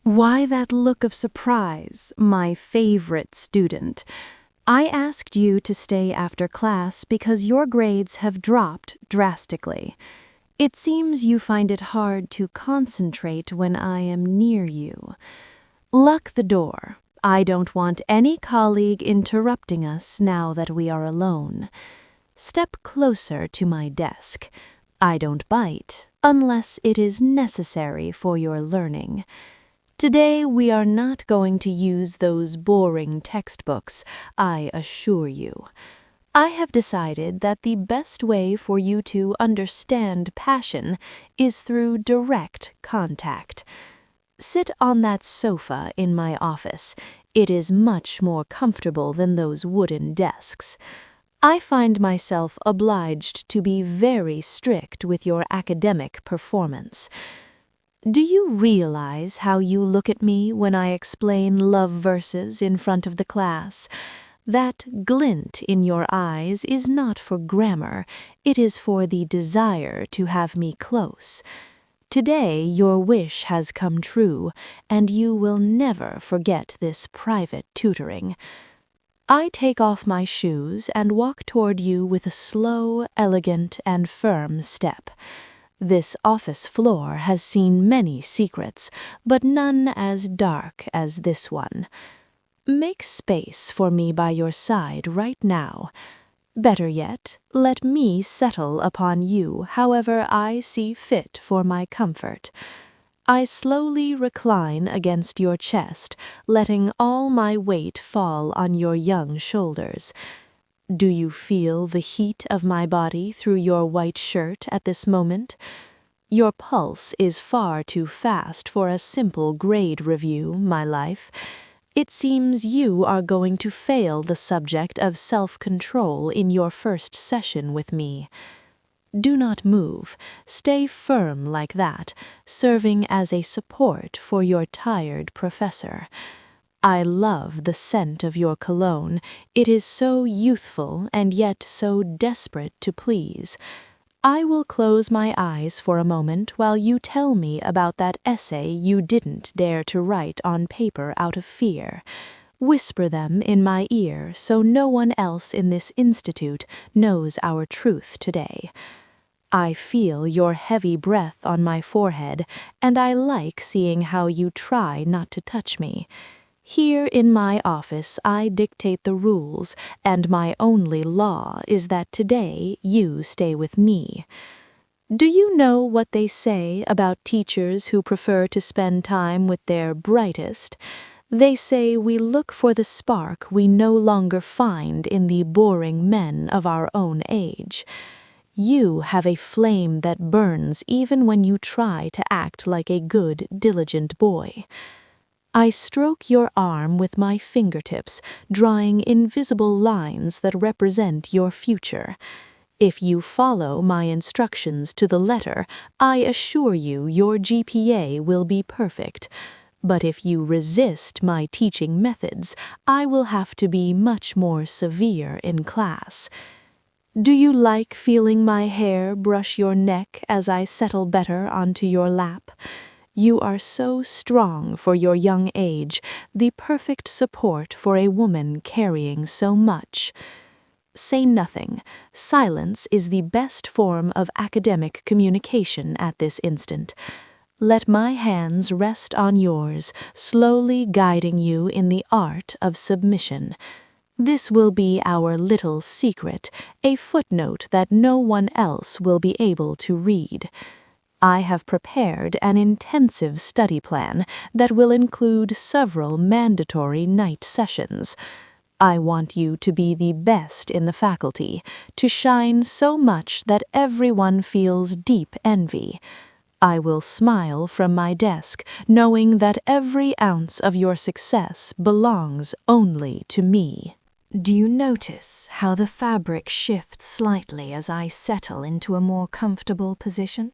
Why that look of surprise, my favorite student? I asked you to stay after class because your grades have dropped drastically. It seems you find it hard to concentrate when I am near you. Lock the door. I don't want any colleague interrupting us now that we are alone. Step closer to my desk. I don't bite unless it is necessary for your learning. Today we are not going to use those boring textbooks, I assure you. I have decided that the best way for you to understand passion is through direct contact. Sit on that sofa in my office. It is much more comfortable than those wooden desks. I find myself obliged to be very strict with your academic performance. Do you realize how you look at me when I explain love verses in front of the class? That glint in your eyes is not for grammar, it is for the desire to have me close. Today your wish has come true, and you will never forget this private tutoring. I take off my shoes and walk toward you with a slow, elegant, and firm step. This office floor has seen many secrets, but none as dark as this one. Make space for me by your side right now. Better yet, let me settle upon you however I see fit for my comfort. I slowly recline against your chest, letting all my weight fall on your young shoulders. Do you feel the heat of my body through your white shirt at this moment? Your pulse is far too fast for a simple grade review, my life. It seems you are going to fail the subject of self-control in your first session with me. Do not move. Stay firm like that, serving as a support for your tired professor. I love the scent of your cologne. It is so youthful and yet so desperate to please. I will close my eyes for a moment while you tell me about that essay you didn't dare to write on paper out of fear. Whisper them in my ear so no one else in this institute knows our truth today. I feel your heavy breath on my forehead, and I like seeing how you try not to touch me. Here in my office I dictate the rules, and my only law is that today you stay with me. Do you know what they say about teachers who prefer to spend time with their brightest? They say we look for the spark we no longer find in the boring men of our own age. You have a flame that burns even when you try to act like a good, diligent boy. I stroke your arm with my fingertips, drawing invisible lines that represent your future. If you follow my instructions to the letter, I assure you your GPA will be perfect. But if you resist my teaching methods, I will have to be much more severe in class. Do you like feeling my hair brush your neck as I settle better onto your lap? You are so strong for your young age, the perfect support for a woman carrying so much. Say nothing. Silence is the best form of academic communication at this instant. Let my hands rest on yours, slowly guiding you in the art of submission. This will be our little secret, a footnote that no one else will be able to read. I have prepared an intensive study plan that will include several mandatory night sessions. I want you to be the best in the faculty, to shine so much that everyone feels deep envy. I will smile from my desk, knowing that every ounce of your success belongs only to me. Do you notice how the fabric shifts slightly as I settle into a more comfortable position?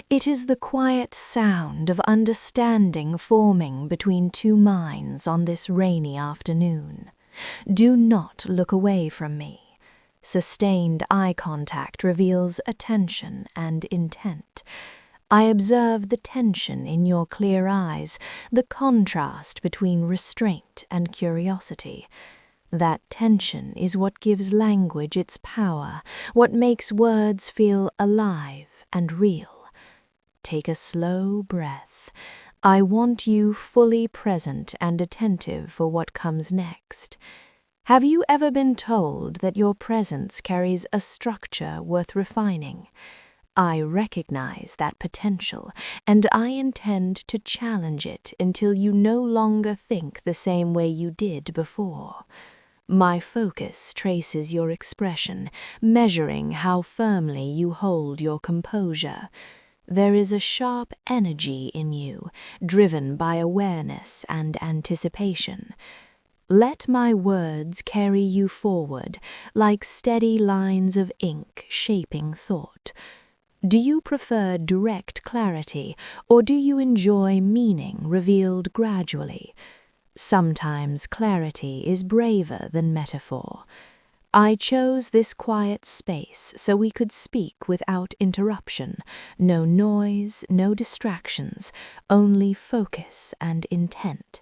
It is the quiet sound of understanding forming between two minds on this rainy afternoon. Do not look away from me. Sustained eye contact reveals attention and intent. I observe the tension in your clear eyes, the contrast between restraint and curiosity. That tension is what gives language its power, what makes words feel alive and real. Take a slow breath. I want you fully present and attentive for what comes next. Have you ever been told that your presence carries a structure worth refining? I recognize that potential, and I intend to challenge it until you no longer think the same way you did before. My focus traces your expression, measuring how firmly you hold your composure. There is a sharp energy in you, driven by awareness and anticipation. Let my words carry you forward, like steady lines of ink shaping thought. Do you prefer direct clarity, or do you enjoy meaning revealed gradually? Sometimes clarity is braver than metaphor. I chose this quiet space so we could speak without interruption. No noise, no distractions, only focus and intent.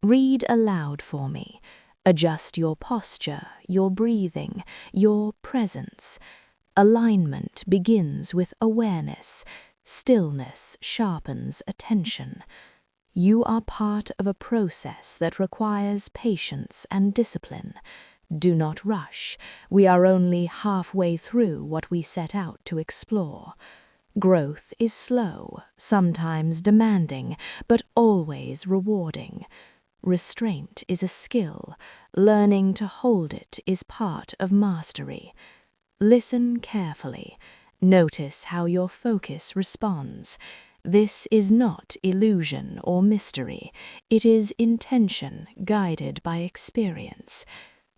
Read aloud for me. Adjust your posture, your breathing, your presence. Alignment begins with awareness. Stillness sharpens attention. You are part of a process that requires patience and discipline. Do not rush. We are only halfway through what we set out to explore. Growth is slow, sometimes demanding, but always rewarding. Restraint is a skill. Learning to hold it is part of mastery. Listen carefully. Notice how your focus responds. This is not illusion or mystery. It is intention guided by experience.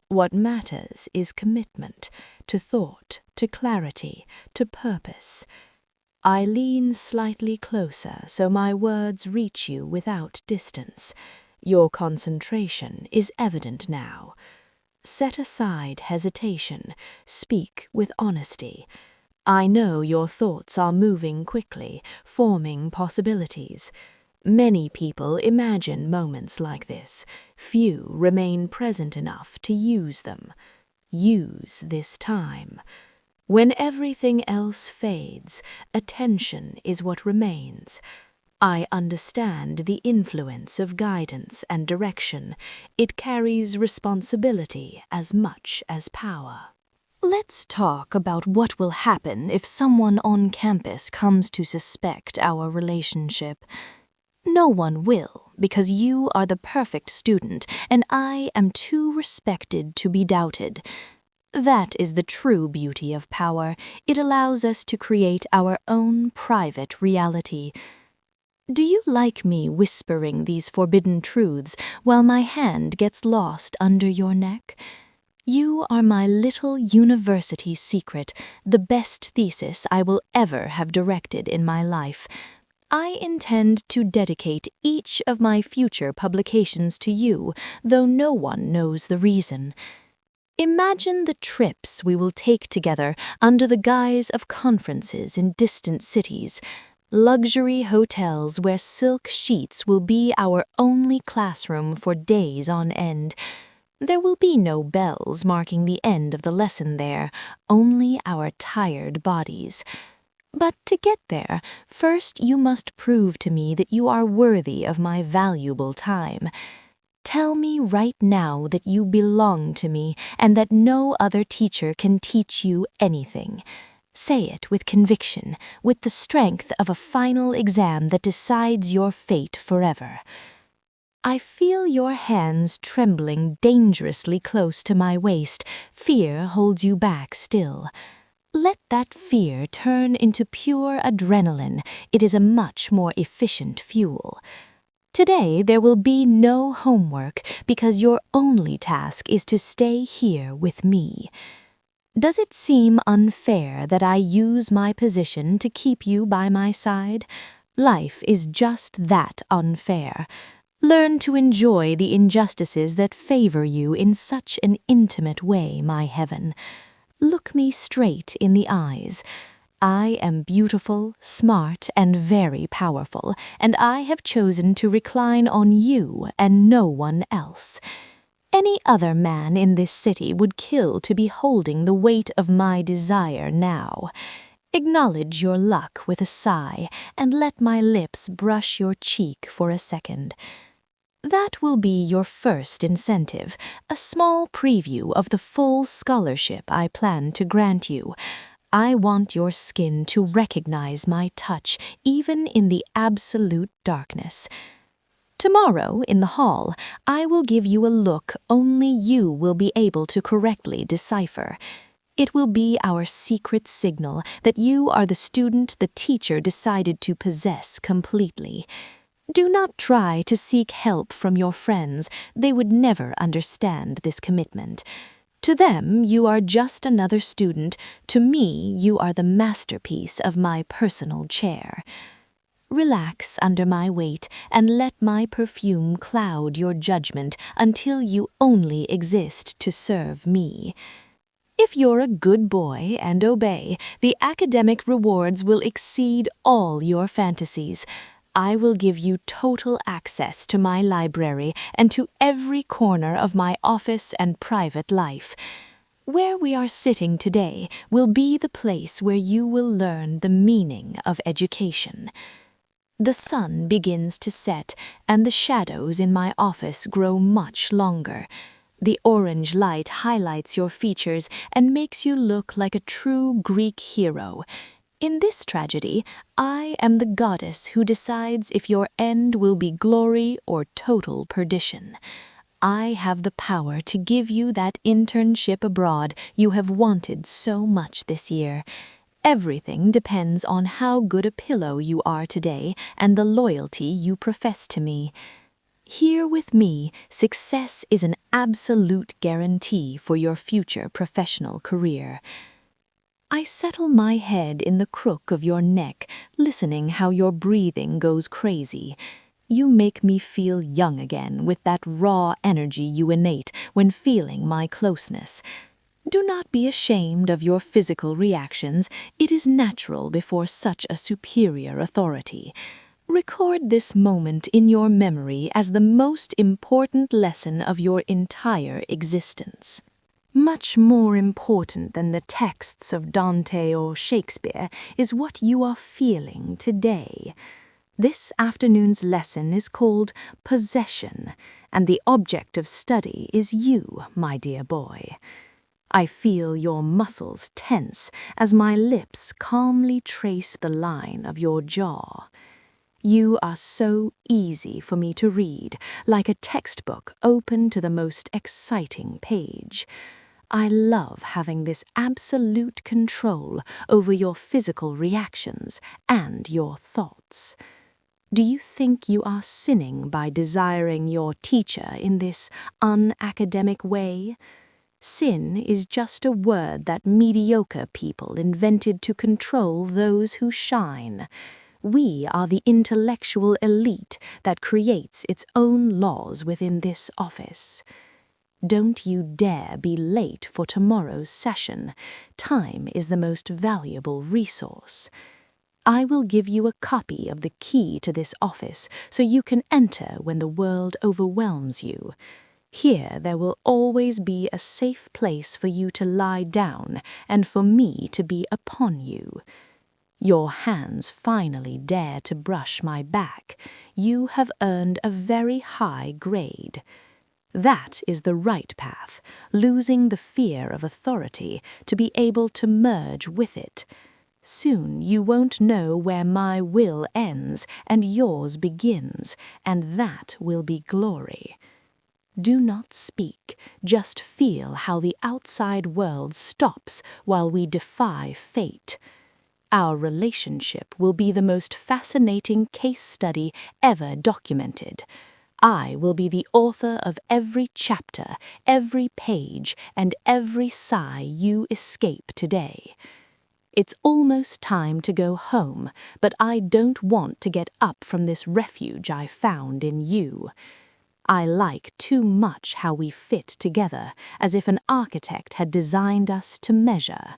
What matters is commitment to thought, to clarity, to purpose. I lean slightly closer so my words reach you without distance. Your concentration is evident now. Set aside hesitation. Speak with honesty. I know your thoughts are moving quickly, forming possibilities. Many people imagine moments like this. Few remain present enough to use them. Use this time. When everything else fades, attention is what remains. I understand the influence of guidance and direction. It carries responsibility as much as power. Let's talk about what will happen if someone on campus comes to suspect our relationship. No one will, because you are the perfect student, and I am too respected to be doubted. That is the true beauty of power. It allows us to create our own private reality. Do you like me whispering these forbidden truths while my hand gets lost under your neck? You are my little university secret, the best thesis I will ever have directed in my life. I intend to dedicate each of my future publications to you, though no one knows the reason. Imagine the trips we will take together under the guise of conferences in distant cities. Luxury hotels where silk sheets will be our only classroom for days on end. There will be no bells marking the end of the lesson there, only our tired bodies. But to get there, first you must prove to me that you are worthy of my valuable time. Tell me right now that you belong to me and that no other teacher can teach you anything. Say it with conviction, with the strength of a final exam that decides your fate forever. I feel your hands trembling dangerously close to my waist. Fear holds you back still. Let that fear turn into pure adrenaline. It is a much more efficient fuel. Today there will be no homework because your only task is to stay here with me. Does it seem unfair that I use my position to keep you by my side? Life is just that unfair. Learn to enjoy the injustices that favor you in such an intimate way, my heaven. Look me straight in the eyes. I am beautiful, smart, and very powerful, and I have chosen to recline on you and no one else. Any other man in this city would kill to be holding the weight of my desire now. Acknowledge your luck with a sigh, and let my lips brush your cheek for a second. That will be your first incentive, a small preview of the full scholarship I plan to grant you. I want your skin to recognize my touch even in the absolute darkness. Tomorrow, in the hall, I will give you a look only you will be able to correctly decipher. It will be our secret signal that you are the student the teacher decided to possess completely. Do not try to seek help from your friends. They would never understand this commitment. To them, you are just another student. To me, you are the masterpiece of my personal chair. Relax under my weight and let my perfume cloud your judgment until you only exist to serve me. If you're a good boy and obey, the academic rewards will exceed all your fantasies. I will give you total access to my library and to every corner of my office and private life. Where we are sitting today will be the place where you will learn the meaning of education. The sun begins to set, and the shadows in my office grow much longer. The orange light highlights your features and makes you look like a true Greek hero. In this tragedy, I am the goddess who decides if your end will be glory or total perdition. I have the power to give you that internship abroad you have wanted so much this year. Everything depends on how good a pillow you are today and the loyalty you profess to me. Here with me, success is an absolute guarantee for your future professional career. I settle my head in the crook of your neck, listening how your breathing goes crazy. You make me feel young again with that raw energy you innate when feeling my closeness. Do not be ashamed of your physical reactions. It is natural before such a superior authority. Record this moment in your memory as the most important lesson of your entire existence. Much more important than the texts of Dante or Shakespeare is what you are feeling today. This afternoon's lesson is called Possession, and the object of study is you, my dear boy. I feel your muscles tense as my lips calmly trace the line of your jaw. You are so easy for me to read, like a textbook open to the most exciting page. I love having this absolute control over your physical reactions and your thoughts. Do you think you are sinning by desiring your teacher in this unacademic way? Sin is just a word that mediocre people invented to control those who shine. We are the intellectual elite that creates its own laws within this office. Don't you dare be late for tomorrow's session. Time is the most valuable resource. I will give you a copy of the key to this office so you can enter when the world overwhelms you. Here there will always be a safe place for you to lie down and for me to be upon you. Your hands finally dare to brush my back. You have earned a very high grade. That is the right path, losing the fear of authority to be able to merge with it. Soon you won't know where my will ends and yours begins, and that will be glory. Do not speak, just feel how the outside world stops while we defy fate. Our relationship will be the most fascinating case study ever documented. I will be the author of every chapter, every page, and every sigh you escape today. It's almost time to go home, but I don't want to get up from this refuge I found in you. I like too much how we fit together, as if an architect had designed us to measure.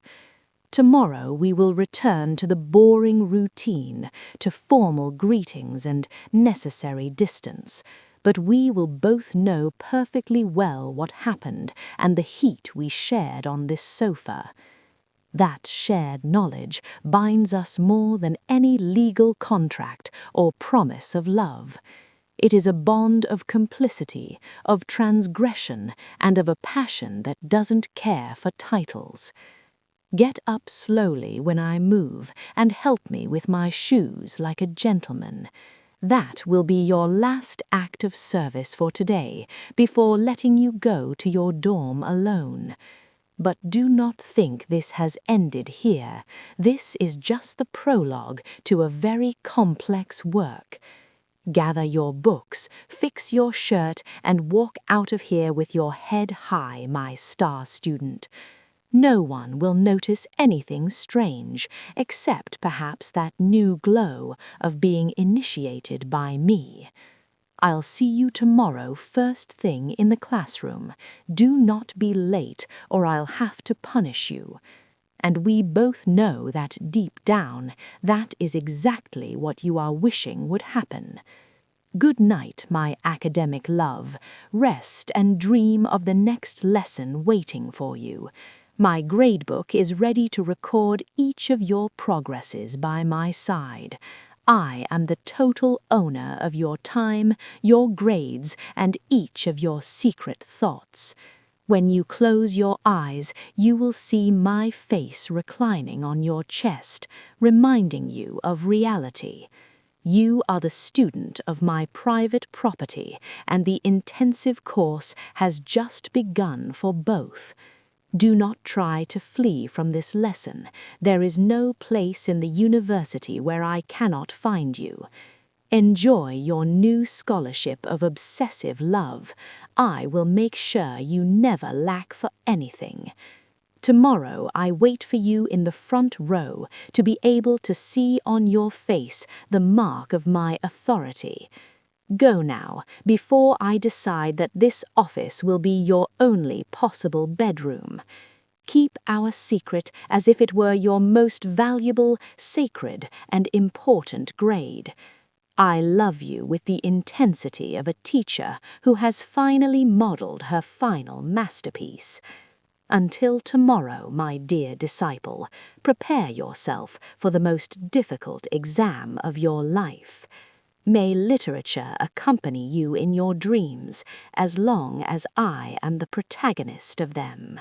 Tomorrow we will return to the boring routine, to formal greetings and necessary distance. But we will both know perfectly well what happened and the heat we shared on this sofa. That shared knowledge binds us more than any legal contract or promise of love. It is a bond of complicity, of transgression, and of a passion that doesn't care for titles. Get up slowly when I move and help me with my shoes like a gentleman. That will be your last act of service for today before letting you go to your dorm alone. But do not think this has ended here. This is just the prologue to a very complex work. Gather your books, fix your shirt, and walk out of here with your head high, my star student. No one will notice anything strange, except perhaps that new glow of being initiated by me. I'll see you tomorrow first thing in the classroom. Do not be late, or I'll have to punish you. And we both know that deep down, that is exactly what you are wishing would happen. Good night, my academic love. Rest and dream of the next lesson waiting for you. My gradebook is ready to record each of your progresses by my side. I am the total owner of your time, your grades, and each of your secret thoughts. When you close your eyes, you will see my face reclining on your chest, reminding you of reality. You are the student of my private property, and the intensive course has just begun for both. Do not try to flee from this lesson. There is no place in the university where I cannot find you. Enjoy your new scholarship of obsessive love. I will make sure you never lack for anything. Tomorrow I wait for you in the front row to be able to see on your face the mark of my authority. Go now, before I decide that this office will be your only possible bedroom. Keep our secret as if it were your most valuable, sacred, and important grade. I love you with the intensity of a teacher who has finally modeled her final masterpiece. Until tomorrow, my dear disciple, prepare yourself for the most difficult exam of your life. May literature accompany you in your dreams as long as I am the protagonist of them.